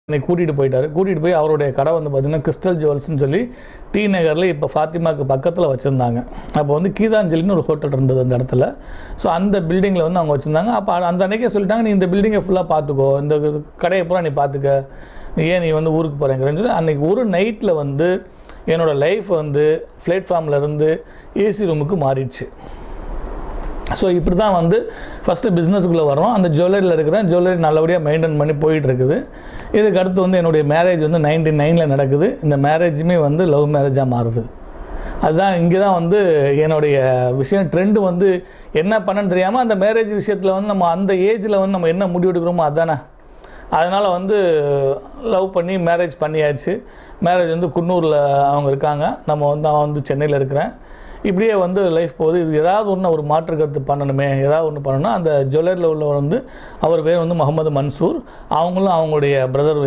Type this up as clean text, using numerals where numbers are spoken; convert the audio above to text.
என்னை கூட்டிகிட்டு போயிட்டார். கூட்டிகிட்டு போய் அவருடைய கடை வந்து பார்த்திங்கன்னா கிறிஸ்டல் ஜுவல்ஸ்னு சொல்லி டி நகரில் இப்போ ஃபாத்திமாவுக்கு பக்கத்தில் வச்சுருந்தாங்க. அப்போ வந்து கீதாஞ்சலின்னு ஒரு ஹோட்டல் இருந்தது அந்த இடத்துல. ஸோ அந்த பில்டிங்கில் வந்து அவங்க வச்சுருந்தாங்க. அப்போ அந்த அன்றைக்கே சொல்லிட்டாங்க, நீ இந்த பில்டிங்கை ஃபுல்லாக பார்த்துக்கோ, இந்த கடையை பூரா நீ பார்த்துக்க, ஏன் நீ வந்து ஊருக்கு போகிறேங்கிறேன்னு சொல்லி அன்றைக்கி ஒரு நைட்டில் வந்து என்னோடய லைஃப் வந்து பிளேட்ஃபார்ம்லேருந்து ஏசி ரூமுக்கு மாறிடுச்சு. ஸோ இப்படி தான் வந்து ஃபஸ்ட்டு பிஸ்னஸுக்குள்ளே வரோம். அந்த ஜுவல்லரியில் இருக்கிறேன். ஜுவல்லரி நல்லபடியாக மெயின்டைன் பண்ணி போயிட்டு இருக்குது. இதுக்கு அடுத்து வந்து என்னுடைய மேரேஜ் வந்து 99 நடக்குது. இந்த மேரேஜுமே வந்து லவ் மேரேஜாக மாறுது. அதுதான் இங்கே தான் வந்து என்னுடைய விஷயம் ட்ரெண்டு வந்து என்ன பண்ணன்னு தெரியாமல் அந்த மேரேஜ் விஷயத்தில் வந்து நம்ம அந்த ஏஜில் வந்து நம்ம என்ன முடிவு எடுக்கிறோமோ அதுதானே. அதனால் வந்து லவ் பண்ணி மேரேஜ் பண்ணியாச்சு. மேரேஜ் வந்து குன்னூரில் அவங்க இருக்காங்க, நான் வந்து சென்னையில் இருக்கிறேன். இப்படியே வந்து லைஃப் போகுது. இது ஏதாவது ஒன்று ஒரு மாற்று கருத்து பண்ணணுமே, ஏதாவது ஒன்று பண்ணணும்னா அந்த ஜுவல்லரியில் உள்ளவர் வந்து அவர் பேர் வந்து முகமது மன்சூர். அவங்களும் அவங்களுடைய பிரதர்